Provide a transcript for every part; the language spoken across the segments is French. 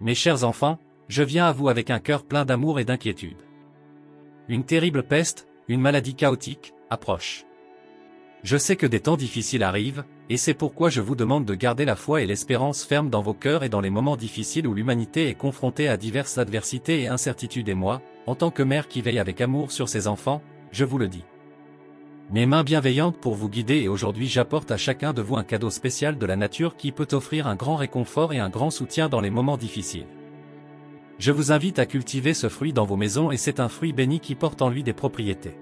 Mes chers enfants, je viens à vous avec un cœur plein d'amour et d'inquiétude. Une terrible peste, une maladie chaotique, approche. Je sais que des temps difficiles arrivent, et c'est pourquoi je vous demande de garder la foi et l'espérance fermes dans vos cœurs et dans les moments difficiles où l'humanité est confrontée à diverses adversités et incertitudes et moi, en tant que mère qui veille avec amour sur ses enfants, je vous le dis. Mes mains bienveillantes pour vous guider et aujourd'hui j'apporte à chacun de vous un cadeau spécial de la nature qui peut offrir un grand réconfort et un grand soutien dans les moments difficiles. Je vous invite à cultiver ce fruit dans vos maisons et c'est un fruit béni qui porte en lui des propriétés.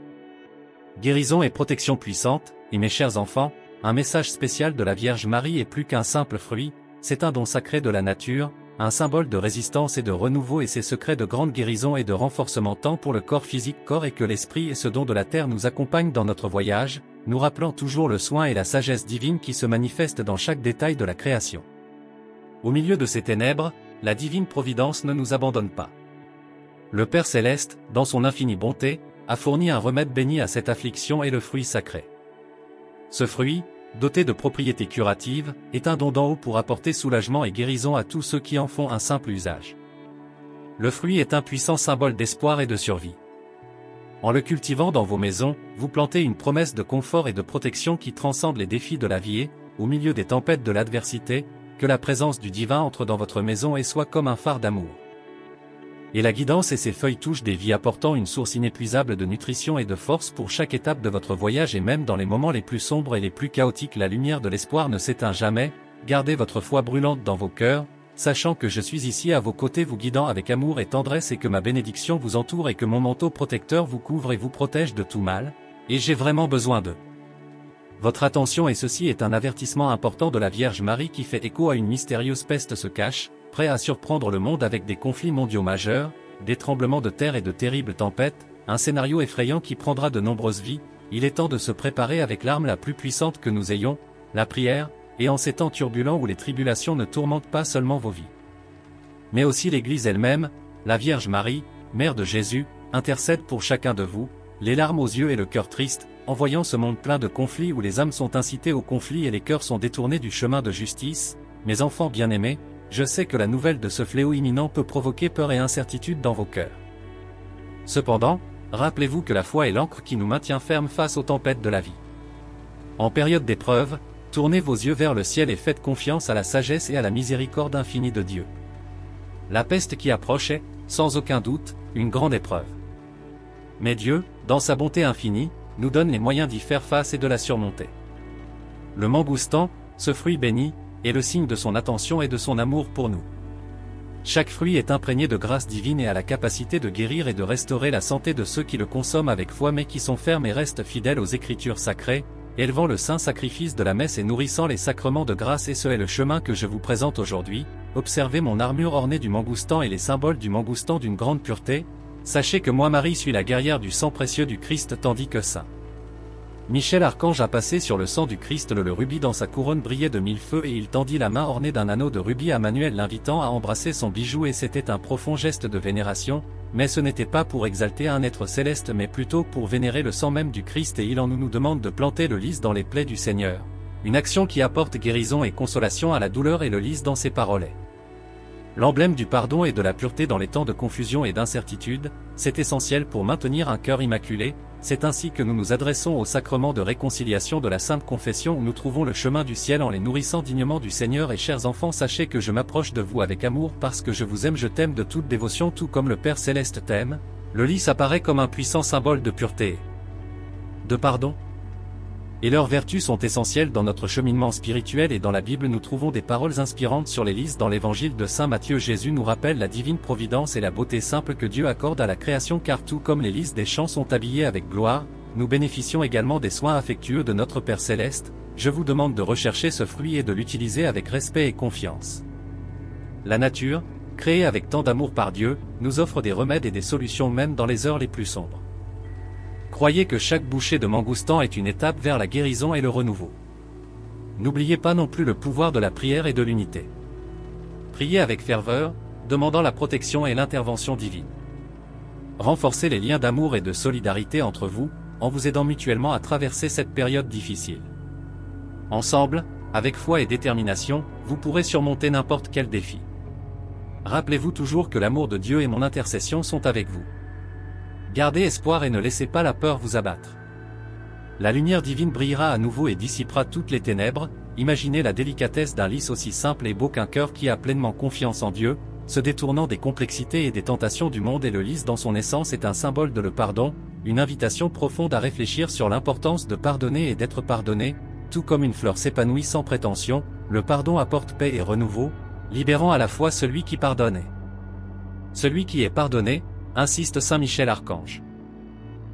Guérison et protection puissante, et mes chers enfants, un message spécial de la Vierge Marie est plus qu'un simple fruit, c'est un don sacré de la nature, un symbole de résistance et de renouveau et ses secrets de grande guérison et de renforcement tant pour le corps physique corps et que l'esprit et ce don de la terre nous accompagnent dans notre voyage, nous rappelant toujours le soin et la sagesse divine qui se manifestent dans chaque détail de la création. Au milieu de ces ténèbres, la divine providence ne nous abandonne pas. Le Père Céleste, dans son infinie bonté, a fourni un remède béni à cette affliction et le fruit sacré. Ce fruit, doté de propriétés curatives, est un don d'en haut pour apporter soulagement et guérison à tous ceux qui en font un simple usage. Le fruit est un puissant symbole d'espoir et de survie. En le cultivant dans vos maisons, vous plantez une promesse de confort et de protection qui transcende les défis de la vie et, au milieu des tempêtes de l'adversité, que la présence du divin entre dans votre maison et soit comme un phare d'amour. Et la guidance et ses feuilles touchent des vies apportant une source inépuisable de nutrition et de force pour chaque étape de votre voyage et même dans les moments les plus sombres et les plus chaotiques la lumière de l'espoir ne s'éteint jamais, gardez votre foi brûlante dans vos cœurs, sachant que je suis ici à vos côtés vous guidant avec amour et tendresse et que ma bénédiction vous entoure et que mon manteau protecteur vous couvre et vous protège de tout mal, et j'ai vraiment besoin d'eux. Votre attention et ceci est un avertissement important de la Vierge Marie qui fait écho à une mystérieuse peste se cache, prêt à surprendre le monde avec des conflits mondiaux majeurs, des tremblements de terre et de terribles tempêtes, un scénario effrayant qui prendra de nombreuses vies, il est temps de se préparer avec l'arme la plus puissante que nous ayons, la prière, et en ces temps turbulents où les tribulations ne tourmentent pas seulement vos vies. Mais aussi l'Église elle-même, la Vierge Marie, Mère de Jésus, intercède pour chacun de vous, les larmes aux yeux et le cœur triste, en voyant ce monde plein de conflits où les âmes sont incitées au conflit et les cœurs sont détournés du chemin de justice, mes enfants bien-aimés, je sais que la nouvelle de ce fléau imminent peut provoquer peur et incertitude dans vos cœurs. Cependant, rappelez-vous que la foi est l'ancre qui nous maintient fermes face aux tempêtes de la vie. En période d'épreuve, tournez vos yeux vers le ciel et faites confiance à la sagesse et à la miséricorde infinie de Dieu. La peste qui approche est, sans aucun doute, une grande épreuve. Mais Dieu, dans sa bonté infinie, nous donne les moyens d'y faire face et de la surmonter. Le mangoustan, ce fruit béni, est le signe de son attention et de son amour pour nous. Chaque fruit est imprégné de grâce divine et a la capacité de guérir et de restaurer la santé de ceux qui le consomment avec foi mais qui sont fermes et restent fidèles aux Écritures sacrées, élevant le saint sacrifice de la messe et nourrissant les sacrements de grâce et ce est le chemin que je vous présente aujourd'hui. Observez mon armure ornée du mangoustan et les symboles du mangoustan d'une grande pureté. Sachez que moi Marie suis la guerrière du sang précieux du Christ tandis que Saint Michel Archange a passé sur le sang du Christ le rubis dans sa couronne brillait de mille feux et il tendit la main ornée d'un anneau de rubis à Manuel l'invitant à embrasser son bijou et c'était un profond geste de vénération, mais ce n'était pas pour exalter un être céleste mais plutôt pour vénérer le sang même du Christ et il en nous demande de planter le lys dans les plaies du Seigneur. Une action qui apporte guérison et consolation à la douleur et le lys dans ses paroles. L'emblème du pardon et de la pureté dans les temps de confusion et d'incertitude, c'est essentiel pour maintenir un cœur immaculé, c'est ainsi que nous nous adressons au sacrement de réconciliation de la Sainte Confession où nous trouvons le chemin du ciel en les nourrissant dignement du Seigneur et chers enfants sachez que je m'approche de vous avec amour parce que je vous aime je t'aime de toute dévotion tout comme le Père Céleste t'aime, le lys apparaît comme un puissant symbole de pureté, de pardon. Et leurs vertus sont essentielles dans notre cheminement spirituel et dans la Bible nous trouvons des paroles inspirantes sur les lys dans l'évangile de Saint Matthieu Jésus nous rappelle la divine providence et la beauté simple que Dieu accorde à la création car tout comme les lys des champs sont habillés avec gloire, nous bénéficions également des soins affectueux de notre Père Céleste, je vous demande de rechercher ce fruit et de l'utiliser avec respect et confiance. La nature, créée avec tant d'amour par Dieu, nous offre des remèdes et des solutions même dans les heures les plus sombres. Croyez que chaque bouchée de mangoustan est une étape vers la guérison et le renouveau. N'oubliez pas non plus le pouvoir de la prière et de l'unité. Priez avec ferveur, demandant la protection et l'intervention divine. Renforcez les liens d'amour et de solidarité entre vous, en vous aidant mutuellement à traverser cette période difficile. Ensemble, avec foi et détermination, vous pourrez surmonter n'importe quel défi. rappelez-vous toujours que l'amour de Dieu et mon intercession sont avec vous. Gardez espoir et ne laissez pas la peur vous abattre. La lumière divine brillera à nouveau et dissipera toutes les ténèbres. Imaginez la délicatesse d'un lys aussi simple et beau qu'un cœur qui a pleinement confiance en Dieu, se détournant des complexités et des tentations du monde, et le lys dans son essence est un symbole de le pardon, une invitation profonde à réfléchir sur l'importance de pardonner et d'être pardonné, tout comme une fleur s'épanouit sans prétention, le pardon apporte paix et renouveau, libérant à la fois celui qui pardonne et celui qui est pardonné, insiste Saint Michel Archange.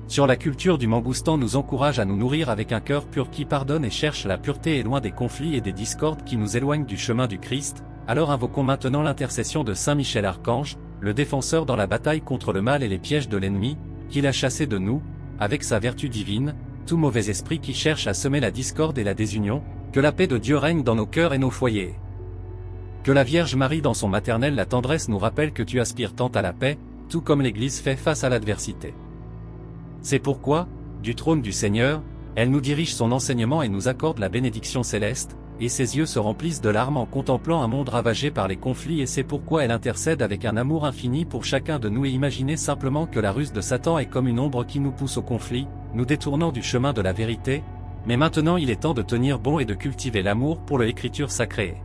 Sur la culture du mangoustan nous encourage à nous nourrir avec un cœur pur qui pardonne et cherche la pureté et loin des conflits et des discordes qui nous éloignent du chemin du Christ. Alors invoquons maintenant l'intercession de Saint Michel Archange, le défenseur dans la bataille contre le mal et les pièges de l'ennemi, qu'il a chassé de nous, avec sa vertu divine, tout mauvais esprit qui cherche à semer la discorde et la désunion, que la paix de Dieu règne dans nos cœurs et nos foyers. Que la Vierge Marie dans son maternel la tendresse nous rappelle que tu aspires tant à la paix, tout comme l'Église fait face à l'adversité. C'est pourquoi, du trône du Seigneur, elle nous dirige son enseignement et nous accorde la bénédiction céleste, et ses yeux se remplissent de larmes en contemplant un monde ravagé par les conflits, et c'est pourquoi elle intercède avec un amour infini pour chacun de nous. Et imaginez simplement que la ruse de Satan est comme une ombre qui nous pousse au conflit, nous détournant du chemin de la vérité, mais maintenant il est temps de tenir bon et de cultiver l'amour pour l'Écriture sacrée.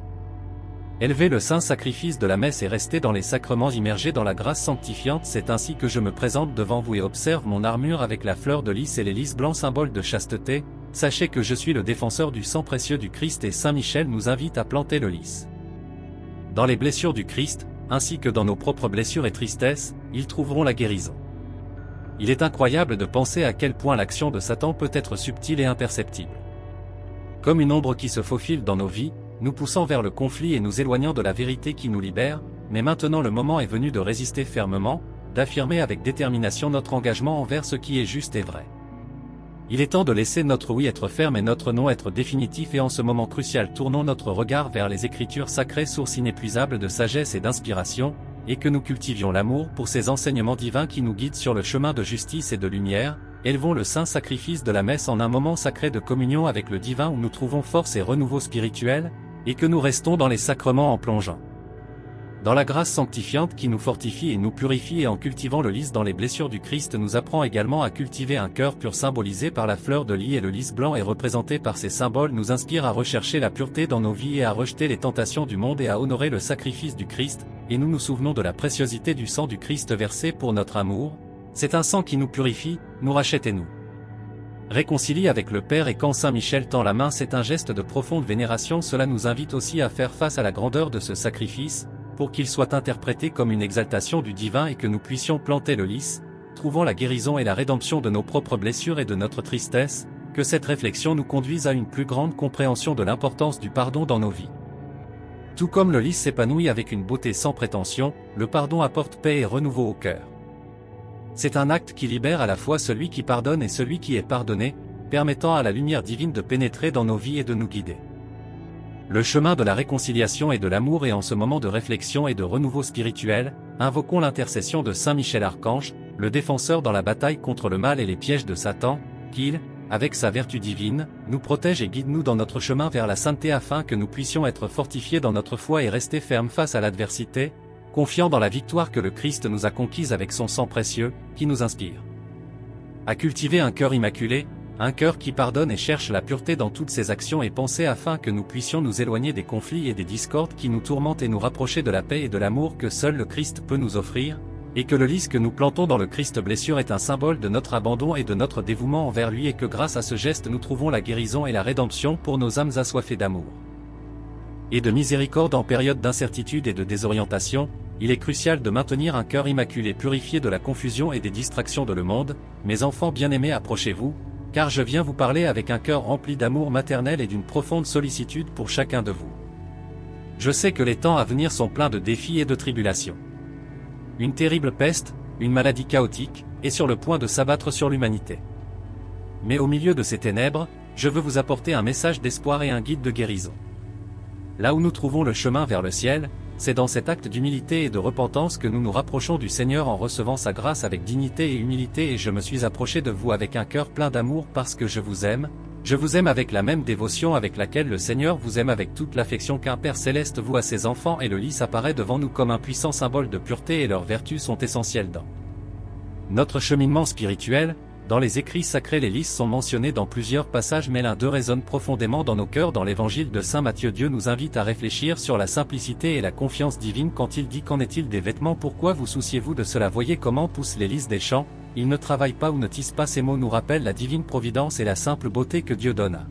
Élevez le saint sacrifice de la messe et restez dans les sacrements immergés dans la grâce sanctifiante. C'est ainsi que je me présente devant vous et observe mon armure avec la fleur de lys et les lys blancs, symbole de chasteté. Sachez que je suis le défenseur du sang précieux du Christ, et Saint Michel nous invite à planter le lys. Dans les blessures du Christ, ainsi que dans nos propres blessures et tristesses, ils trouveront la guérison. Il est incroyable de penser à quel point l'action de Satan peut être subtile et imperceptible. Comme une ombre qui se faufile dans nos vies, nous poussant vers le conflit et nous éloignant de la vérité qui nous libère, mais maintenant le moment est venu de résister fermement, d'affirmer avec détermination notre engagement envers ce qui est juste et vrai. Il est temps de laisser notre oui être ferme et notre non être définitif, et en ce moment crucial tournons notre regard vers les Écritures sacrées, source inépuisable de sagesse et d'inspiration, et que nous cultivions l'amour pour ces enseignements divins qui nous guident sur le chemin de justice et de lumière. Élevons le saint sacrifice de la messe en un moment sacré de communion avec le divin où nous trouvons force et renouveau spirituel, et que nous restons dans les sacrements en plongeant dans la grâce sanctifiante qui nous fortifie et nous purifie, et en cultivant le lys dans les blessures du Christ nous apprend également à cultiver un cœur pur symbolisé par la fleur de lys, et le lys blanc est représenté par ces symboles nous inspire à rechercher la pureté dans nos vies et à rejeter les tentations du monde et à honorer le sacrifice du Christ, et nous nous souvenons de la préciosité du sang du Christ versé pour notre amour. C'est un sang qui nous purifie, nous rachète et nous réconcilie avec le Père, et quand Saint Michel tend la main, c'est un geste de profonde vénération. Cela nous invite aussi à faire face à la grandeur de ce sacrifice, pour qu'il soit interprété comme une exaltation du divin et que nous puissions planter le lys, trouvant la guérison et la rédemption de nos propres blessures et de notre tristesse, que cette réflexion nous conduise à une plus grande compréhension de l'importance du pardon dans nos vies. Tout comme le lys s'épanouit avec une beauté sans prétention, le pardon apporte paix et renouveau au cœur. C'est un acte qui libère à la fois celui qui pardonne et celui qui est pardonné, permettant à la lumière divine de pénétrer dans nos vies et de nous guider. Le chemin de la réconciliation et de l'amour est en ce moment de réflexion et de renouveau spirituel. Invoquons l'intercession de Saint Michel Archange, le défenseur dans la bataille contre le mal et les pièges de Satan, qu'il, avec sa vertu divine, nous protège et guide-nous dans notre chemin vers la sainteté afin que nous puissions être fortifiés dans notre foi et rester fermes face à l'adversité, confiants dans la victoire que le Christ nous a conquise avec son sang précieux, qui nous inspire à cultiver un cœur immaculé, un cœur qui pardonne et cherche la pureté dans toutes ses actions et pensées, afin que nous puissions nous éloigner des conflits et des discordes qui nous tourmentent et nous rapprocher de la paix et de l'amour que seul le Christ peut nous offrir, et que le lys que nous plantons dans le Christ blessure est un symbole de notre abandon et de notre dévouement envers lui, et que grâce à ce geste nous trouvons la guérison et la rédemption pour nos âmes assoiffées d'amour et de miséricorde. En période d'incertitude et de désorientation, il est crucial de maintenir un cœur immaculé purifié de la confusion et des distractions de le monde. Mes enfants bien-aimés, approchez-vous, car je viens vous parler avec un cœur rempli d'amour maternel et d'une profonde sollicitude pour chacun de vous. Je sais que les temps à venir sont pleins de défis et de tribulations. Une terrible peste, une maladie chaotique, est sur le point de s'abattre sur l'humanité. Mais au milieu de ces ténèbres, je veux vous apporter un message d'espoir et un guide de guérison. Là où nous trouvons le chemin vers le ciel, c'est dans cet acte d'humilité et de repentance que nous nous rapprochons du Seigneur en recevant sa grâce avec dignité et humilité, et je me suis approché de vous avec un cœur plein d'amour parce que je vous aime, Je vous aime avec la même dévotion avec laquelle le Seigneur vous aime, avec toute l'affection qu'un Père céleste voue à ses enfants, et le lys apparaît devant nous comme un puissant symbole de pureté, et leurs vertus sont essentielles dans notre cheminement spirituel. Dans les écrits sacrés, les lys sont mentionnés dans plusieurs passages, mais l'un d'eux résonne profondément dans nos cœurs. Dans l'évangile de saint Matthieu, Dieu nous invite à réfléchir sur la simplicité et la confiance divine quand il dit: qu'en est-il des vêtements? Pourquoi vous souciez-vous de cela? Voyez comment poussent les lys des champs, ils ne travaillent pas ou ne tissent pas. Ces mots nous rappellent la divine providence et la simple beauté que Dieu donne à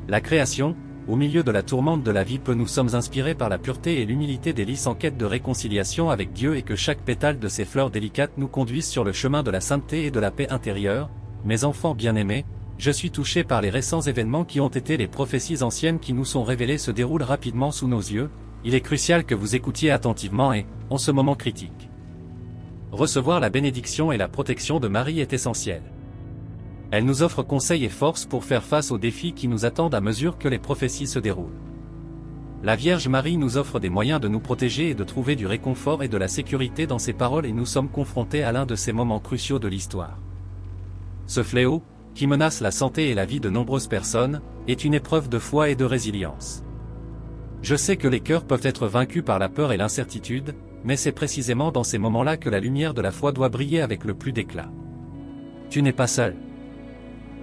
la création. Au milieu de la tourmente de la vie, nous sommes inspirés par la pureté et l'humilité des lys en quête de réconciliation avec Dieu, et que chaque pétale de ces fleurs délicates nous conduise sur le chemin de la sainteté et de la paix intérieure. Mes enfants bien-aimés, je suis touché par les récents événements qui ont été les prophéties anciennes qui nous sont révélées se déroulent rapidement sous nos yeux. Il est crucial que vous écoutiez attentivement et, en ce moment critique, recevoir la bénédiction et la protection de Marie est essentiel. Elle nous offre conseils et force pour faire face aux défis qui nous attendent à mesure que les prophéties se déroulent. La Vierge Marie nous offre des moyens de nous protéger et de trouver du réconfort et de la sécurité dans ses paroles, et nous sommes confrontés à l'un de ces moments cruciaux de l'histoire. Ce fléau, qui menace la santé et la vie de nombreuses personnes, est une épreuve de foi et de résilience. Je sais que les cœurs peuvent être vaincus par la peur et l'incertitude, mais c'est précisément dans ces moments-là que la lumière de la foi doit briller avec le plus d'éclat. Tu n'es pas seul.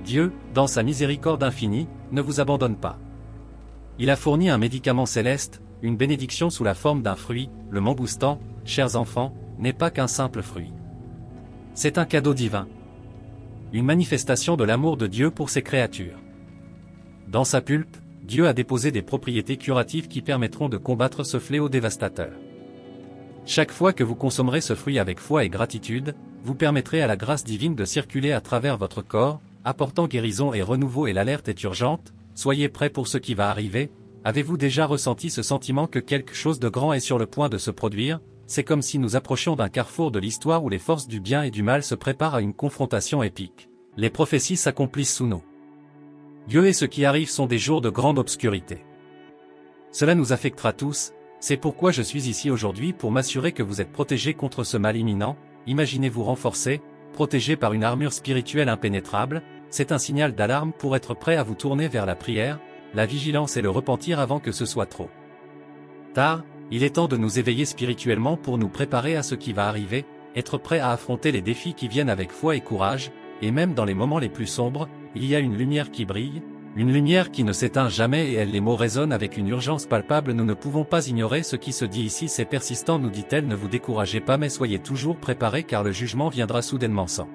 Dieu, dans sa miséricorde infinie, ne vous abandonne pas. Il a fourni un médicament céleste, une bénédiction sous la forme d'un fruit. Le mangoustan, chers enfants, n'est pas qu'un simple fruit. C'est un cadeau divin. Une manifestation de l'amour de Dieu pour ses créatures. Dans sa pulpe, Dieu a déposé des propriétés curatives qui permettront de combattre ce fléau dévastateur. Chaque fois que vous consommerez ce fruit avec foi et gratitude, vous permettrez à la grâce divine de circuler à travers votre corps, apportant guérison et renouveau, et l'alerte est urgente. Soyez prêts pour ce qui va arriver. Avez-vous déjà ressenti ce sentiment que quelque chose de grand est sur le point de se produire? C'est comme si nous approchions d'un carrefour de l'histoire où les forces du bien et du mal se préparent à une confrontation épique. Les prophéties s'accomplissent sous nos yeux, et ce qui arrive sont des jours de grande obscurité. Cela nous affectera tous. C'est pourquoi je suis ici aujourd'hui, pour m'assurer que vous êtes protégés contre ce mal imminent. Imaginez-vous renforcés, protégés par une armure spirituelle impénétrable. C'est un signal d'alarme pour être prêt à vous tourner vers la prière, la vigilance et le repentir avant que ce soit trop tard. Il est temps de nous éveiller spirituellement pour nous préparer à ce qui va arriver, être prêt à affronter les défis qui viennent avec foi et courage, et même dans les moments les plus sombres, il y a une lumière qui brille, une lumière qui ne s'éteint jamais, et les mots résonnent avec une urgence palpable. Nous ne pouvons pas ignorer ce qui se dit ici, c'est persistant, nous dit-elle. Ne vous découragez pas, mais soyez toujours préparés, car le jugement viendra soudainement sans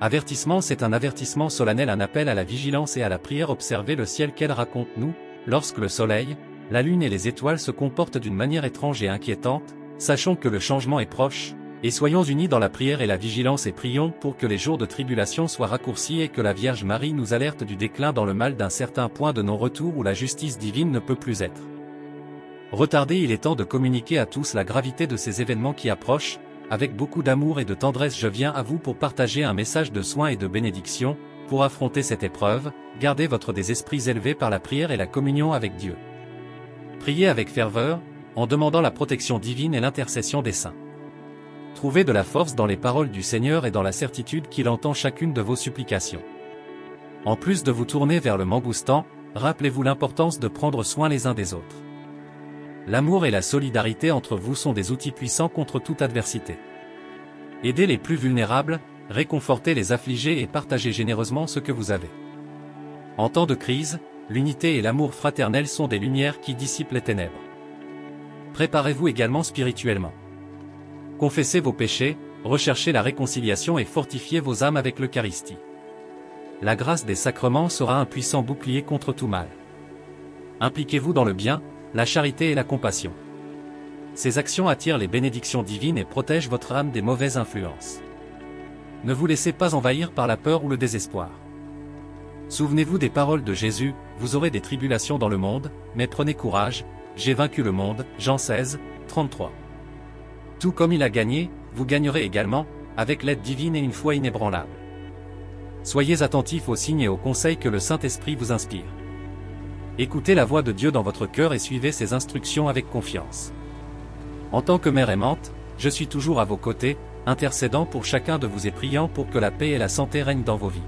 avertissement. C'est un avertissement solennel, un appel à la vigilance et à la prière. Observez le ciel qu'elle raconte-nous. Lorsque le soleil, la lune et les étoiles se comportent d'une manière étrange et inquiétante, sachons que le changement est proche, et soyons unis dans la prière et la vigilance, et prions pour que les jours de tribulation soient raccourcis et que la Vierge Marie nous alerte du déclin dans le mal, d'un certain point de non-retour où la justice divine ne peut plus être retardée. Il est temps de communiquer à tous la gravité de ces événements qui approchent. Avec beaucoup d'amour et de tendresse, je viens à vous pour partager un message de soin et de bénédiction. Pour affronter cette épreuve, gardez votre des esprits élevés par la prière et la communion avec Dieu. Priez avec ferveur, en demandant la protection divine et l'intercession des saints. Trouvez de la force dans les paroles du Seigneur et dans la certitude qu'il entend chacune de vos supplications. En plus de vous tourner vers le mangoustan, rappelez-vous l'importance de prendre soin les uns des autres. L'amour et la solidarité entre vous sont des outils puissants contre toute adversité. Aidez les plus vulnérables, réconfortez les affligés et partagez généreusement ce que vous avez. En temps de crise, l'unité et l'amour fraternel sont des lumières qui dissipent les ténèbres. Préparez-vous également spirituellement. Confessez vos péchés, recherchez la réconciliation et fortifiez vos âmes avec l'Eucharistie. La grâce des sacrements sera un puissant bouclier contre tout mal. Impliquez-vous dans le bien, la charité et la compassion. Ces actions attirent les bénédictions divines et protègent votre âme des mauvaises influences. Ne vous laissez pas envahir par la peur ou le désespoir. Souvenez-vous des paroles de Jésus, vous aurez des tribulations dans le monde, mais prenez courage, j'ai vaincu le monde, Jean 16, 33. Tout comme il a gagné, vous gagnerez également, avec l'aide divine et une foi inébranlable. Soyez attentifs aux signes et aux conseils que le Saint-Esprit vous inspire. Écoutez la voix de Dieu dans votre cœur et suivez ses instructions avec confiance. En tant que mère aimante, je suis toujours à vos côtés, intercédant pour chacun de vous et priant pour que la paix et la santé règnent dans vos vies.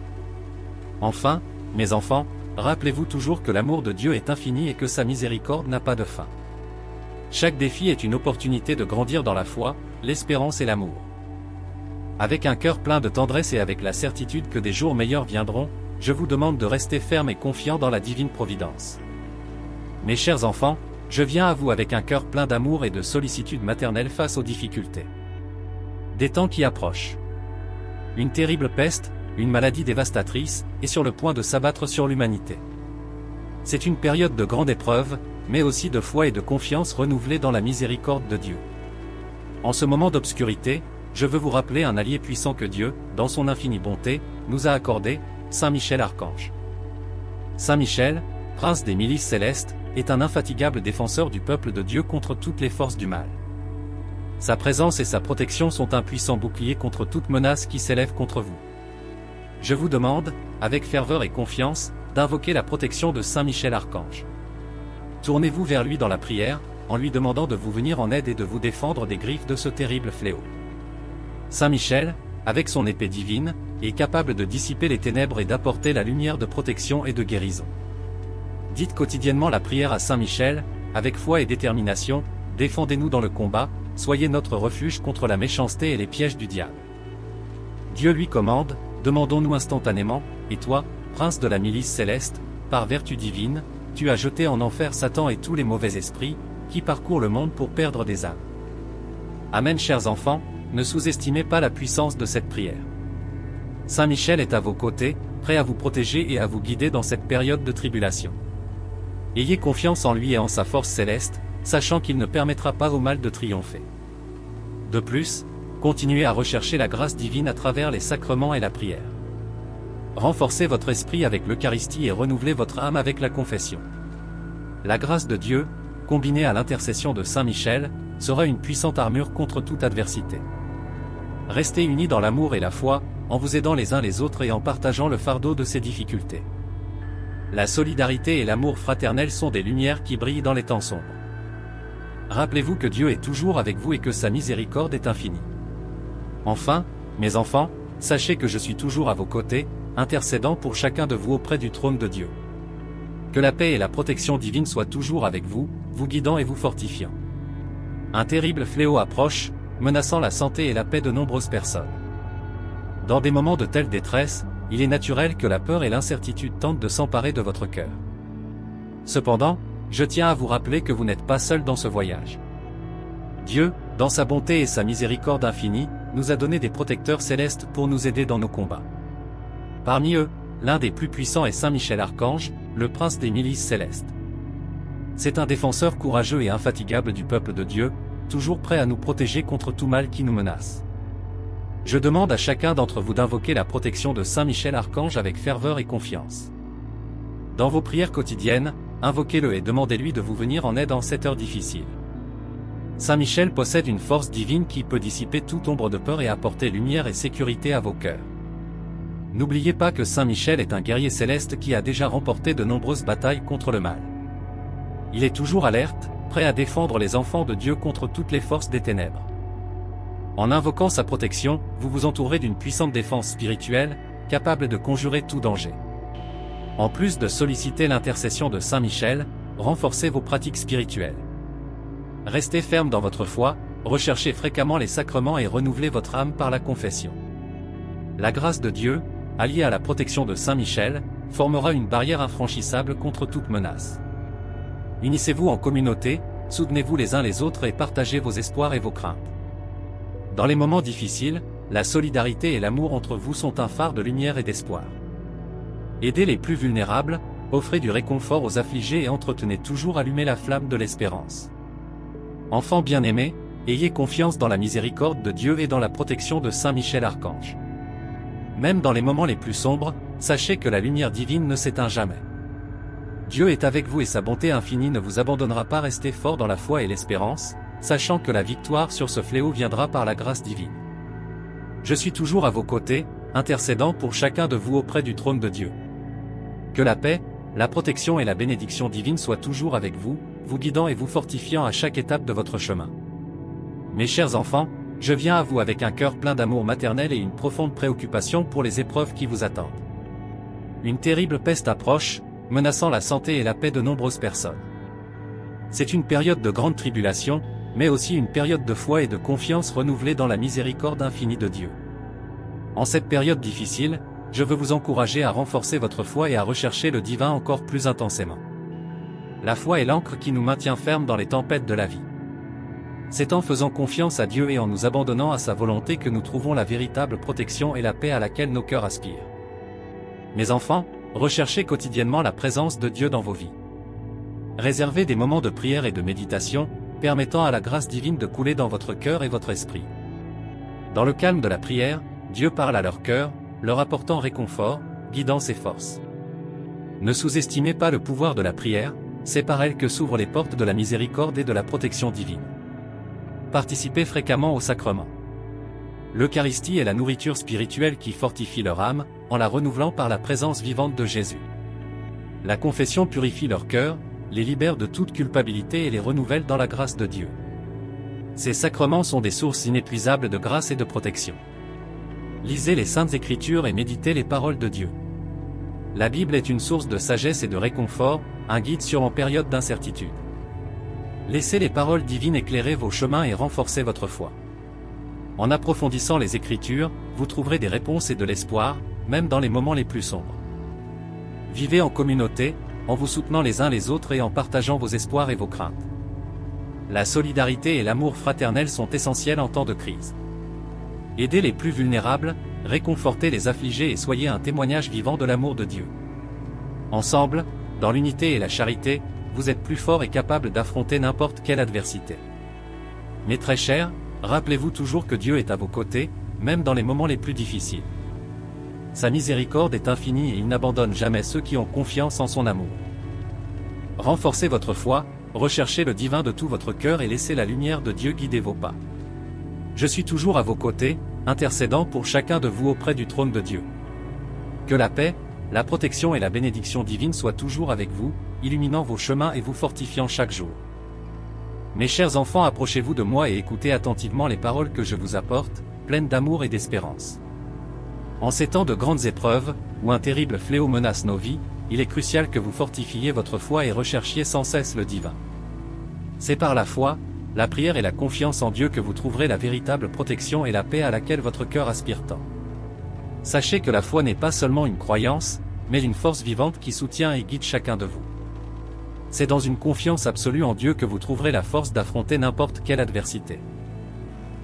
Enfin, mes enfants, rappelez-vous toujours que l'amour de Dieu est infini et que sa miséricorde n'a pas de fin. Chaque défi est une opportunité de grandir dans la foi, l'espérance et l'amour. Avec un cœur plein de tendresse et avec la certitude que des jours meilleurs viendront, je vous demande de rester ferme et confiant dans la divine providence. Mes chers enfants, je viens à vous avec un cœur plein d'amour et de sollicitude maternelle face aux difficultés. Des temps qui approchent. Une terrible peste, une maladie dévastatrice, est sur le point de s'abattre sur l'humanité. C'est une période de grande épreuve, mais aussi de foi et de confiance renouvelée dans la miséricorde de Dieu. En ce moment d'obscurité, je veux vous rappeler un allié puissant que Dieu, dans son infinie bonté, nous a accordé, Saint Michel Archange. Saint Michel, prince des milices célestes, est un infatigable défenseur du peuple de Dieu contre toutes les forces du mal. Sa présence et sa protection sont un puissant bouclier contre toute menace qui s'élève contre vous. Je vous demande, avec ferveur et confiance, d'invoquer la protection de Saint Michel Archange. Tournez-vous vers lui dans la prière, en lui demandant de vous venir en aide et de vous défendre des griffes de ce terrible fléau. Saint Michel, avec son épée divine, est capable de dissiper les ténèbres et d'apporter la lumière de protection et de guérison. Dites quotidiennement la prière à Saint Michel, avec foi et détermination, défendez-nous dans le combat, soyez notre refuge contre la méchanceté et les pièges du diable. Dieu lui commande, demandons-nous instantanément, et toi, prince de la milice céleste, par vertu divine, tu as jeté en enfer Satan et tous les mauvais esprits, qui parcourent le monde pour perdre des âmes. Amen, chers enfants, ne sous-estimez pas la puissance de cette prière. Saint Michel est à vos côtés, prêt à vous protéger et à vous guider dans cette période de tribulation. Ayez confiance en lui et en sa force céleste, sachant qu'il ne permettra pas au mal de triompher. De plus, continuez à rechercher la grâce divine à travers les sacrements et la prière. Renforcez votre esprit avec l'Eucharistie et renouvelez votre âme avec la confession. La grâce de Dieu, combinée à l'intercession de Saint Michel, sera une puissante armure contre toute adversité. Restez unis dans l'amour et la foi, en vous aidant les uns les autres et en partageant le fardeau de ces difficultés. La solidarité et l'amour fraternel sont des lumières qui brillent dans les temps sombres. Rappelez-vous que Dieu est toujours avec vous et que sa miséricorde est infinie. Enfin, mes enfants, sachez que je suis toujours à vos côtés, intercédant pour chacun de vous auprès du trône de Dieu. Que la paix et la protection divine soient toujours avec vous, vous guidant et vous fortifiant. Un terrible fléau approche, menaçant la santé et la paix de nombreuses personnes. Dans des moments de telle détresse, il est naturel que la peur et l'incertitude tentent de s'emparer de votre cœur. Cependant, je tiens à vous rappeler que vous n'êtes pas seul dans ce voyage. Dieu, dans sa bonté et sa miséricorde infinie, nous a donné des protecteurs célestes pour nous aider dans nos combats. Parmi eux, l'un des plus puissants est Saint Michel Archange, le prince des milices célestes. C'est un défenseur courageux et infatigable du peuple de Dieu, toujours prêt à nous protéger contre tout mal qui nous menace. Je demande à chacun d'entre vous d'invoquer la protection de Saint Michel Archange avec ferveur et confiance. Dans vos prières quotidiennes, invoquez-le et demandez-lui de vous venir en aide en cette heure difficile. Saint Michel possède une force divine qui peut dissiper toute ombre de peur et apporter lumière et sécurité à vos cœurs. N'oubliez pas que Saint Michel est un guerrier céleste qui a déjà remporté de nombreuses batailles contre le mal. Il est toujours alerte, prêt à défendre les enfants de Dieu contre toutes les forces des ténèbres. En invoquant sa protection, vous vous entourez d'une puissante défense spirituelle, capable de conjurer tout danger. En plus de solliciter l'intercession de Saint Michel, renforcez vos pratiques spirituelles. Restez ferme dans votre foi, recherchez fréquemment les sacrements et renouvelez votre âme par la confession. La grâce de Dieu, alliée à la protection de Saint Michel, formera une barrière infranchissable contre toute menace. Unissez-vous en communauté, soutenez-vous les uns les autres et partagez vos espoirs et vos craintes. Dans les moments difficiles, la solidarité et l'amour entre vous sont un phare de lumière et d'espoir. Aidez les plus vulnérables, offrez du réconfort aux affligés et entretenez toujours allumée la flamme de l'espérance. Enfants bien-aimés, ayez confiance dans la miséricorde de Dieu et dans la protection de Saint Michel Archange. Même dans les moments les plus sombres, sachez que la lumière divine ne s'éteint jamais. Dieu est avec vous et sa bonté infinie ne vous abandonnera pas. Restez forts dans la foi et l'espérance, sachant que la victoire sur ce fléau viendra par la grâce divine. Je suis toujours à vos côtés, intercédant pour chacun de vous auprès du trône de Dieu. Que la paix, la protection et la bénédiction divine soient toujours avec vous, vous guidant et vous fortifiant à chaque étape de votre chemin. Mes chers enfants, je viens à vous avec un cœur plein d'amour maternel et une profonde préoccupation pour les épreuves qui vous attendent. Une terrible peste approche, menaçant la santé et la paix de nombreuses personnes. C'est une période de grande tribulation, mais aussi une période de foi et de confiance renouvelée dans la miséricorde infinie de Dieu. En cette période difficile, je veux vous encourager à renforcer votre foi et à rechercher le divin encore plus intensément. La foi est l'ancre qui nous maintient fermes dans les tempêtes de la vie. C'est en faisant confiance à Dieu et en nous abandonnant à sa volonté que nous trouvons la véritable protection et la paix à laquelle nos cœurs aspirent. Mes enfants, recherchez quotidiennement la présence de Dieu dans vos vies. Réservez des moments de prière et de méditation, permettant à la grâce divine de couler dans votre cœur et votre esprit. Dans le calme de la prière, Dieu parle à leur cœur, leur apportant réconfort, guidance et force. Ne sous-estimez pas le pouvoir de la prière, c'est par elle que s'ouvrent les portes de la miséricorde et de la protection divine. Participez fréquemment au sacrement. L'Eucharistie est la nourriture spirituelle qui fortifie leur âme, en la renouvelant par la présence vivante de Jésus. La confession purifie leur cœur, les libère de toute culpabilité et les renouvelle dans la grâce de Dieu. Ces sacrements sont des sources inépuisables de grâce et de protection. Lisez les Saintes Écritures et méditez les paroles de Dieu. La Bible est une source de sagesse et de réconfort, un guide sûr en période d'incertitude. Laissez les paroles divines éclairer vos chemins et renforcer votre foi. En approfondissant les Écritures, vous trouverez des réponses et de l'espoir, même dans les moments les plus sombres. Vivez en communauté, en vous soutenant les uns les autres et en partageant vos espoirs et vos craintes. La solidarité et l'amour fraternel sont essentiels en temps de crise. Aidez les plus vulnérables, réconfortez les affligés et soyez un témoignage vivant de l'amour de Dieu. Ensemble, dans l'unité et la charité, vous êtes plus forts et capables d'affronter n'importe quelle adversité. Mes très chers, rappelez-vous toujours que Dieu est à vos côtés, même dans les moments les plus difficiles. Sa miséricorde est infinie et il n'abandonne jamais ceux qui ont confiance en son amour. Renforcez votre foi, recherchez le divin de tout votre cœur et laissez la lumière de Dieu guider vos pas. Je suis toujours à vos côtés, intercédant pour chacun de vous auprès du trône de Dieu. Que la paix, la protection et la bénédiction divine soient toujours avec vous, illuminant vos chemins et vous fortifiant chaque jour. Mes chers enfants, approchez-vous de moi et écoutez attentivement les paroles que je vous apporte, pleines d'amour et d'espérance. En ces temps de grandes épreuves, où un terrible fléau menace nos vies, il est crucial que vous fortifiez votre foi et recherchiez sans cesse le divin. C'est par la foi, la prière et la confiance en Dieu que vous trouverez la véritable protection et la paix à laquelle votre cœur aspire tant. Sachez que la foi n'est pas seulement une croyance, mais une force vivante qui soutient et guide chacun de vous. C'est dans une confiance absolue en Dieu que vous trouverez la force d'affronter n'importe quelle adversité.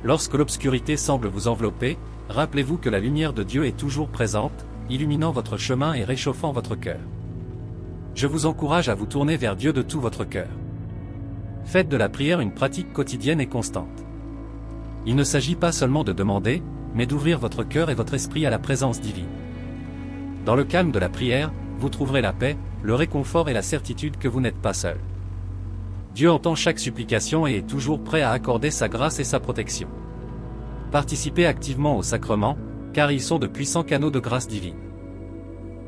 Lorsque l'obscurité semble vous envelopper, rappelez-vous que la lumière de Dieu est toujours présente, illuminant votre chemin et réchauffant votre cœur. Je vous encourage à vous tourner vers Dieu de tout votre cœur. Faites de la prière une pratique quotidienne et constante. Il ne s'agit pas seulement de demander, mais d'ouvrir votre cœur et votre esprit à la présence divine. Dans le calme de la prière, vous trouverez la paix, le réconfort et la certitude que vous n'êtes pas seul. Dieu entend chaque supplication et est toujours prêt à accorder sa grâce et sa protection. Participez activement aux sacrements, car ils sont de puissants canaux de grâce divine.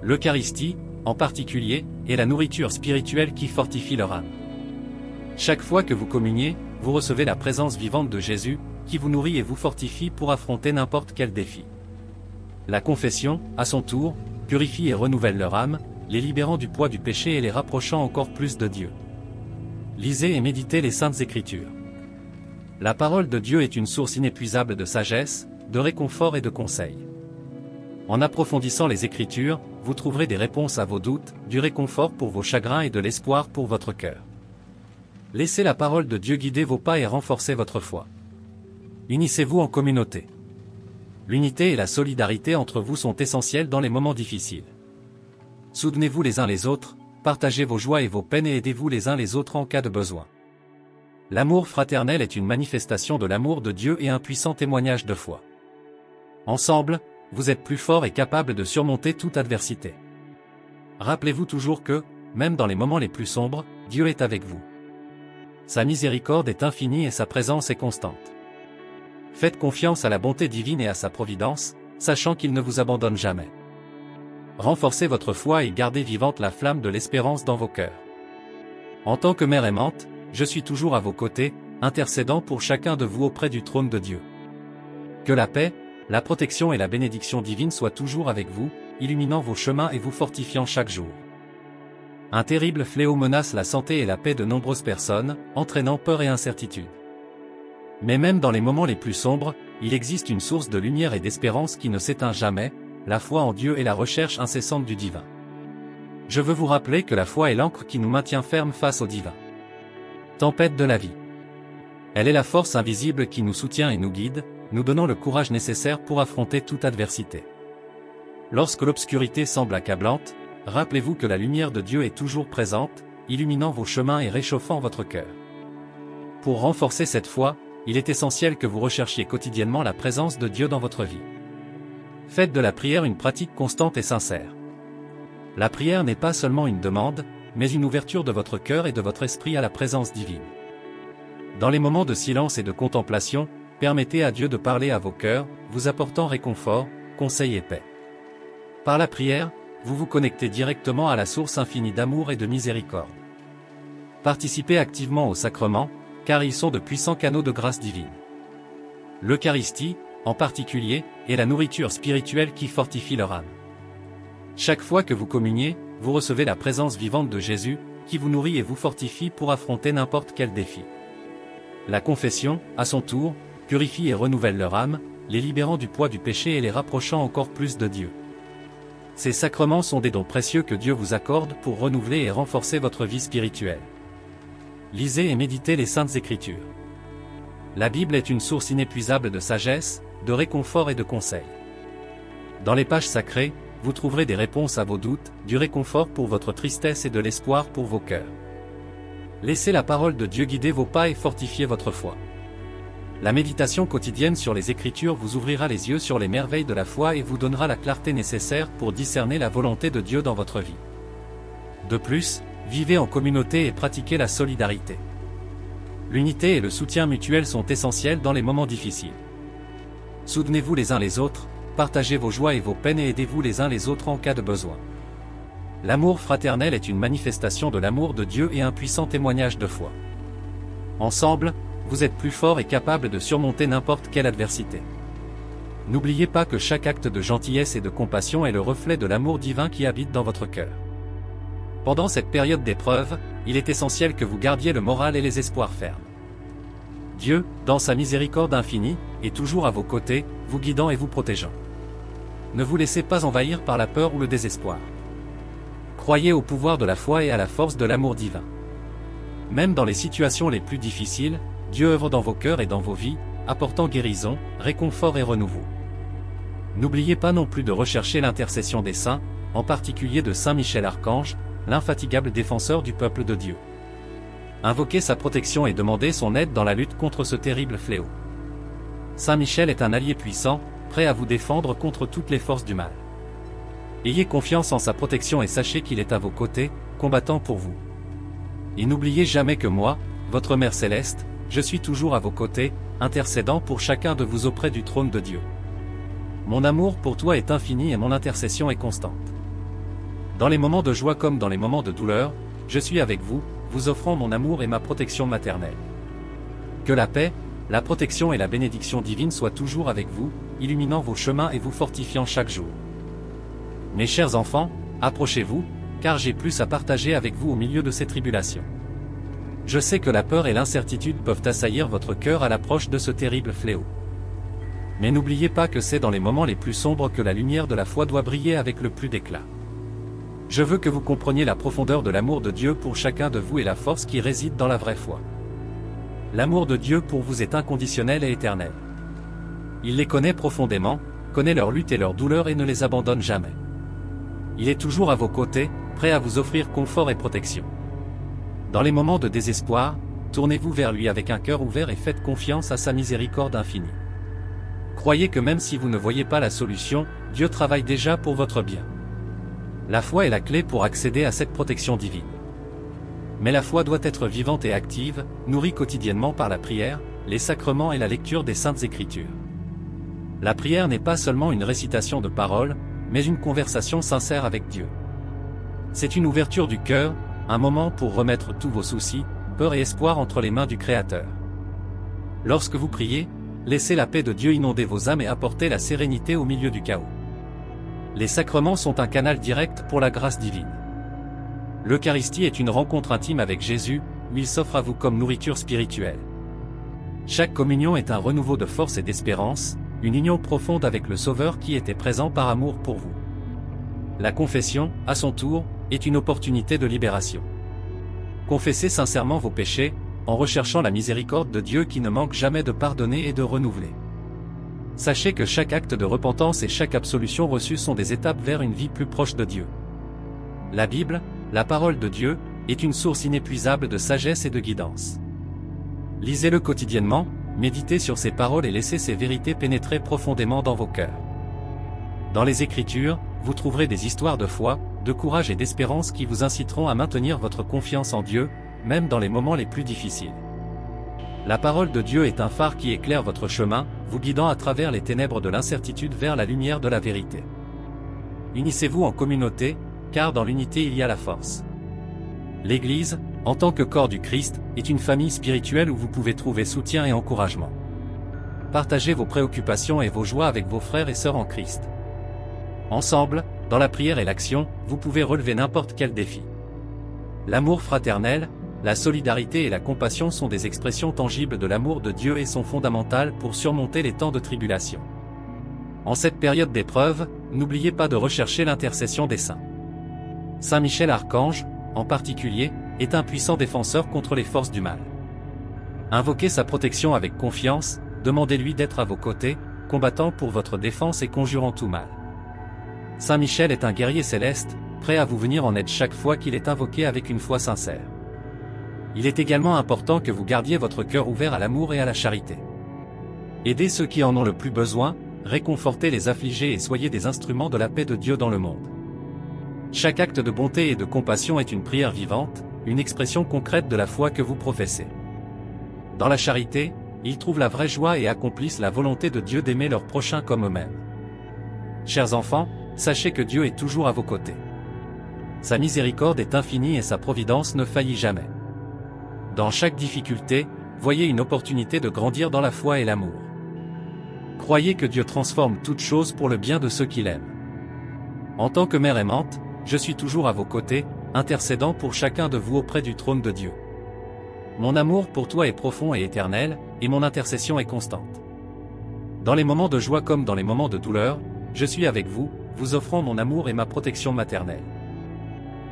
L'Eucharistie, en particulier, est la nourriture spirituelle qui fortifie leur âme. Chaque fois que vous communiez, vous recevez la présence vivante de Jésus, qui vous nourrit et vous fortifie pour affronter n'importe quel défi. La confession, à son tour, purifie et renouvelle leur âme, les libérant du poids du péché et les rapprochant encore plus de Dieu. Lisez et méditez les Saintes Écritures. La parole de Dieu est une source inépuisable de sagesse, de réconfort et de conseils. En approfondissant les Écritures, vous trouverez des réponses à vos doutes, du réconfort pour vos chagrins et de l'espoir pour votre cœur. Laissez la parole de Dieu guider vos pas et renforcer votre foi. Unissez-vous en communauté. L'unité et la solidarité entre vous sont essentielles dans les moments difficiles. Soutenez-vous les uns les autres, partagez vos joies et vos peines et aidez-vous les uns les autres en cas de besoin. L'amour fraternel est une manifestation de l'amour de Dieu et un puissant témoignage de foi. Ensemble, vous êtes plus forts et capables de surmonter toute adversité. Rappelez-vous toujours que, même dans les moments les plus sombres, Dieu est avec vous. Sa miséricorde est infinie et sa présence est constante. Faites confiance à la bonté divine et à sa providence, sachant qu'il ne vous abandonne jamais. Renforcez votre foi et gardez vivante la flamme de l'espérance dans vos cœurs. En tant que mère aimante, je suis toujours à vos côtés, intercédant pour chacun de vous auprès du trône de Dieu. Que la paix, la protection et la bénédiction divine soient toujours avec vous, illuminant vos chemins et vous fortifiant chaque jour. Un terrible fléau menace la santé et la paix de nombreuses personnes, entraînant peur et incertitude. Mais même dans les moments les plus sombres, il existe une source de lumière et d'espérance qui ne s'éteint jamais, la foi en Dieu et la recherche incessante du divin. Je veux vous rappeler que la foi est l'ancre qui nous maintient fermes face au divin. Tempête de la vie. Elle est la force invisible qui nous soutient et nous guide, nous donnant le courage nécessaire pour affronter toute adversité. Lorsque l'obscurité semble accablante, rappelez-vous que la lumière de Dieu est toujours présente, illuminant vos chemins et réchauffant votre cœur. Pour renforcer cette foi, il est essentiel que vous recherchiez quotidiennement la présence de Dieu dans votre vie. Faites de la prière une pratique constante et sincère. La prière n'est pas seulement une demande, mais une ouverture de votre cœur et de votre esprit à la présence divine. Dans les moments de silence et de contemplation, permettez à Dieu de parler à vos cœurs, vous apportant réconfort, conseil et paix. Par la prière, vous vous connectez directement à la source infinie d'amour et de miséricorde. Participez activement aux sacrements, car ils sont de puissants canaux de grâce divine. L'Eucharistie, en particulier, est la nourriture spirituelle qui fortifie leur âme. Chaque fois que vous communiez, vous recevez la présence vivante de Jésus, qui vous nourrit et vous fortifie pour affronter n'importe quel défi. La confession, à son tour, purifie et renouvelle leur âme, les libérant du poids du péché et les rapprochant encore plus de Dieu. Ces sacrements sont des dons précieux que Dieu vous accorde pour renouveler et renforcer votre vie spirituelle. Lisez et méditez les Saintes Écritures. La Bible est une source inépuisable de sagesse, de réconfort et de conseils. Dans les pages sacrées, vous trouverez des réponses à vos doutes, du réconfort pour votre tristesse et de l'espoir pour vos cœurs. Laissez la parole de Dieu guider vos pas et fortifier votre foi. La méditation quotidienne sur les Écritures vous ouvrira les yeux sur les merveilles de la foi et vous donnera la clarté nécessaire pour discerner la volonté de Dieu dans votre vie. De plus, vivez en communauté et pratiquez la solidarité. L'unité et le soutien mutuel sont essentiels dans les moments difficiles. Soutenez-vous les uns les autres, partagez vos joies et vos peines et aidez-vous les uns les autres en cas de besoin. L'amour fraternel est une manifestation de l'amour de Dieu et un puissant témoignage de foi. Ensemble, vous êtes plus forts et capables de surmonter n'importe quelle adversité. N'oubliez pas que chaque acte de gentillesse et de compassion est le reflet de l'amour divin qui habite dans votre cœur. Pendant cette période d'épreuve, il est essentiel que vous gardiez le moral et les espoirs fermes. Dieu, dans sa miséricorde infinie, est toujours à vos côtés, vous guidant et vous protégeant. Ne vous laissez pas envahir par la peur ou le désespoir. Croyez au pouvoir de la foi et à la force de l'amour divin. Même dans les situations les plus difficiles, Dieu œuvre dans vos cœurs et dans vos vies, apportant guérison, réconfort et renouveau. N'oubliez pas non plus de rechercher l'intercession des saints, en particulier de Saint Michel Archange, l'infatigable défenseur du peuple de Dieu. Invoquez sa protection et demandez son aide dans la lutte contre ce terrible fléau. Saint Michel est un allié puissant, prêt à vous défendre contre toutes les forces du mal. Ayez confiance en sa protection et sachez qu'il est à vos côtés, combattant pour vous. Et n'oubliez jamais que moi, votre Mère Céleste, je suis toujours à vos côtés, intercédant pour chacun de vous auprès du trône de Dieu. Mon amour pour toi est infini et mon intercession est constante. Dans les moments de joie comme dans les moments de douleur, je suis avec vous, vous offrant mon amour et ma protection maternelle. Que la paix, la protection et la bénédiction divine soient toujours avec vous, illuminant vos chemins et vous fortifiant chaque jour. Mes chers enfants, approchez-vous, car j'ai plus à partager avec vous au milieu de ces tribulations. Je sais que la peur et l'incertitude peuvent assaillir votre cœur à l'approche de ce terrible fléau. Mais n'oubliez pas que c'est dans les moments les plus sombres que la lumière de la foi doit briller avec le plus d'éclat. Je veux que vous compreniez la profondeur de l'amour de Dieu pour chacun de vous et la force qui réside dans la vraie foi. L'amour de Dieu pour vous est inconditionnel et éternel. Il les connaît profondément, connaît leurs luttes et leurs douleurs et ne les abandonne jamais. Il est toujours à vos côtés, prêt à vous offrir confort et protection. Dans les moments de désespoir, tournez-vous vers lui avec un cœur ouvert et faites confiance à sa miséricorde infinie. Croyez que même si vous ne voyez pas la solution, Dieu travaille déjà pour votre bien. La foi est la clé pour accéder à cette protection divine. Mais la foi doit être vivante et active, nourrie quotidiennement par la prière, les sacrements et la lecture des Saintes Écritures. La prière n'est pas seulement une récitation de paroles, mais une conversation sincère avec Dieu. C'est une ouverture du cœur, un moment pour remettre tous vos soucis, peurs et espoirs entre les mains du Créateur. Lorsque vous priez, laissez la paix de Dieu inonder vos âmes et apporter la sérénité au milieu du chaos. Les sacrements sont un canal direct pour la grâce divine. L'Eucharistie est une rencontre intime avec Jésus, où il s'offre à vous comme nourriture spirituelle. Chaque communion est un renouveau de force et d'espérance, une union profonde avec le Sauveur qui était présent par amour pour vous. La confession, à son tour, est une opportunité de libération. Confessez sincèrement vos péchés, en recherchant la miséricorde de Dieu qui ne manque jamais de pardonner et de renouveler. Sachez que chaque acte de repentance et chaque absolution reçue sont des étapes vers une vie plus proche de Dieu. La Bible, la parole de Dieu, est une source inépuisable de sagesse et de guidance. Lisez-le quotidiennement, méditez sur ses paroles et laissez ces vérités pénétrer profondément dans vos cœurs. Dans les Écritures, vous trouverez des histoires de foi, de courage et d'espérance qui vous inciteront à maintenir votre confiance en Dieu, même dans les moments les plus difficiles. La parole de Dieu est un phare qui éclaire votre chemin, vous guidant à travers les ténèbres de l'incertitude vers la lumière de la vérité. Unissez-vous en communauté, car dans l'unité il y a la force. L'Église, en tant que corps du Christ, est une famille spirituelle où vous pouvez trouver soutien et encouragement. Partagez vos préoccupations et vos joies avec vos frères et sœurs en Christ. Ensemble, dans la prière et l'action, vous pouvez relever n'importe quel défi. L'amour fraternel, la solidarité et la compassion sont des expressions tangibles de l'amour de Dieu et sont fondamentales pour surmonter les temps de tribulation. En cette période d'épreuve, n'oubliez pas de rechercher l'intercession des saints. Saint Michel Archange, en particulier, est un puissant défenseur contre les forces du mal. Invoquez sa protection avec confiance, demandez-lui d'être à vos côtés, combattant pour votre défense et conjurant tout mal. Saint Michel est un guerrier céleste, prêt à vous venir en aide chaque fois qu'il est invoqué avec une foi sincère. Il est également important que vous gardiez votre cœur ouvert à l'amour et à la charité. Aidez ceux qui en ont le plus besoin, réconfortez les affligés et soyez des instruments de la paix de Dieu dans le monde. Chaque acte de bonté et de compassion est une prière vivante, une expression concrète de la foi que vous professez. Dans la charité, ils trouvent la vraie joie et accomplissent la volonté de Dieu d'aimer leurs prochains comme eux-mêmes. Chers enfants, sachez que Dieu est toujours à vos côtés. Sa miséricorde est infinie et sa providence ne faillit jamais. Dans chaque difficulté, voyez une opportunité de grandir dans la foi et l'amour. Croyez que Dieu transforme toutes choses pour le bien de ceux qui l'aiment. En tant que mère aimante, je suis toujours à vos côtés, intercédant pour chacun de vous auprès du trône de Dieu. Mon amour pour toi est profond et éternel, et mon intercession est constante. Dans les moments de joie comme dans les moments de douleur, je suis avec vous, vous offrant mon amour et ma protection maternelle.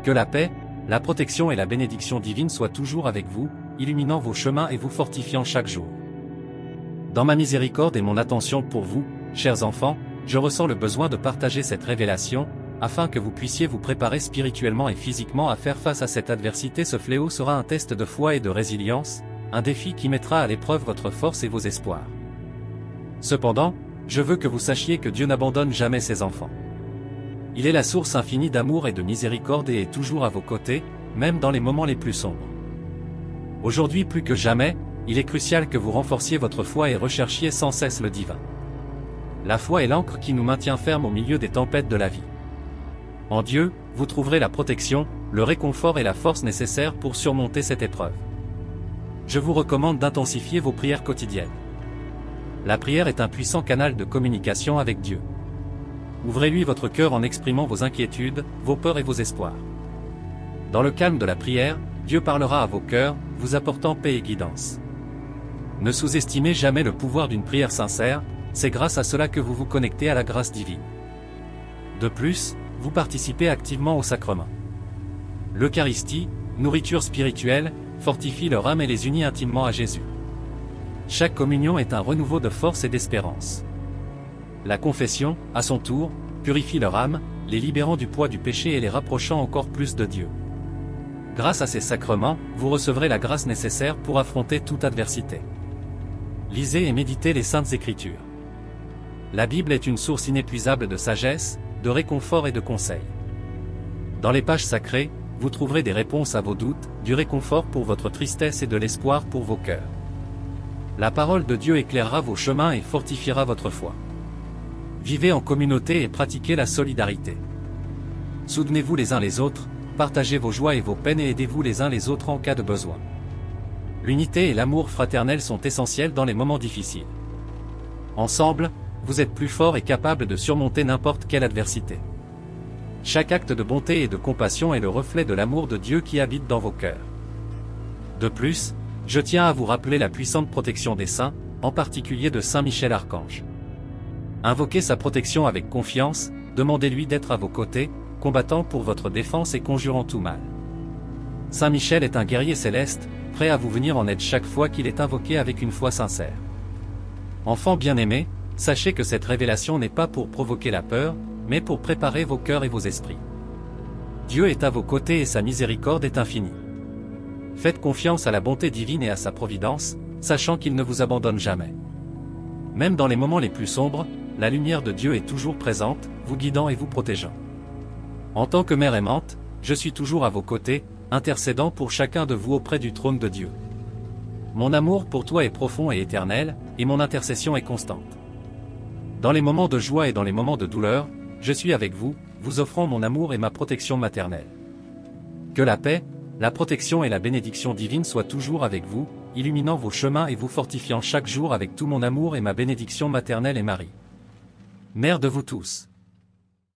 Que la paix, la protection et la bénédiction divine soient toujours avec vous, illuminant vos chemins et vous fortifiant chaque jour. Dans ma miséricorde et mon attention pour vous, chers enfants, je ressens le besoin de partager cette révélation, afin que vous puissiez vous préparer spirituellement et physiquement à faire face à cette adversité. Ce fléau sera un test de foi et de résilience, un défi qui mettra à l'épreuve votre force et vos espoirs. Cependant, je veux que vous sachiez que Dieu n'abandonne jamais ses enfants. Il est la source infinie d'amour et de miséricorde et est toujours à vos côtés, même dans les moments les plus sombres. Aujourd'hui plus que jamais, il est crucial que vous renforciez votre foi et recherchiez sans cesse le divin. La foi est l'ancre qui nous maintient fermes au milieu des tempêtes de la vie. En Dieu, vous trouverez la protection, le réconfort et la force nécessaires pour surmonter cette épreuve. Je vous recommande d'intensifier vos prières quotidiennes. La prière est un puissant canal de communication avec Dieu. Ouvrez-lui votre cœur en exprimant vos inquiétudes, vos peurs et vos espoirs. Dans le calme de la prière, Dieu parlera à vos cœurs, vous apportant paix et guidance. Ne sous-estimez jamais le pouvoir d'une prière sincère, c'est grâce à cela que vous vous connectez à la grâce divine. De plus, vous participez activement au sacrement. L'Eucharistie, nourriture spirituelle, fortifie leur âme et les unit intimement à Jésus. Chaque communion est un renouveau de force et d'espérance. La confession, à son tour, purifie leur âme, les libérant du poids du péché et les rapprochant encore plus de Dieu. Grâce à ces sacrements, vous recevrez la grâce nécessaire pour affronter toute adversité. Lisez et méditez les Saintes Écritures. La Bible est une source inépuisable de sagesse, de réconfort et de conseils. Dans les pages sacrées, vous trouverez des réponses à vos doutes, du réconfort pour votre tristesse et de l'espoir pour vos cœurs. La parole de Dieu éclairera vos chemins et fortifiera votre foi. Vivez en communauté et pratiquez la solidarité. Soutenez-vous les uns les autres, partagez vos joies et vos peines et aidez-vous les uns les autres en cas de besoin. L'unité et l'amour fraternel sont essentiels dans les moments difficiles. Ensemble, vous êtes plus forts et capables de surmonter n'importe quelle adversité. Chaque acte de bonté et de compassion est le reflet de l'amour de Dieu qui habite dans vos cœurs. De plus, je tiens à vous rappeler la puissante protection des saints, en particulier de Saint Michel Archange. Invoquez sa protection avec confiance, demandez-lui d'être à vos côtés, combattant pour votre défense et conjurant tout mal. Saint Michel est un guerrier céleste, prêt à vous venir en aide chaque fois qu'il est invoqué avec une foi sincère. Enfants bien-aimés, sachez que cette révélation n'est pas pour provoquer la peur, mais pour préparer vos cœurs et vos esprits. Dieu est à vos côtés et sa miséricorde est infinie. Faites confiance à la bonté divine et à sa providence, sachant qu'il ne vous abandonne jamais. Même dans les moments les plus sombres, la lumière de Dieu est toujours présente, vous guidant et vous protégeant. En tant que mère aimante, je suis toujours à vos côtés, intercédant pour chacun de vous auprès du trône de Dieu. Mon amour pour toi est profond et éternel, et mon intercession est constante. Dans les moments de joie et dans les moments de douleur, je suis avec vous, vous offrant mon amour et ma protection maternelle. Que la paix, la protection et la bénédiction divine soient toujours avec vous, illuminant vos chemins et vous fortifiant chaque jour avec tout mon amour et ma bénédiction maternelle et Marie. Mère de vous tous.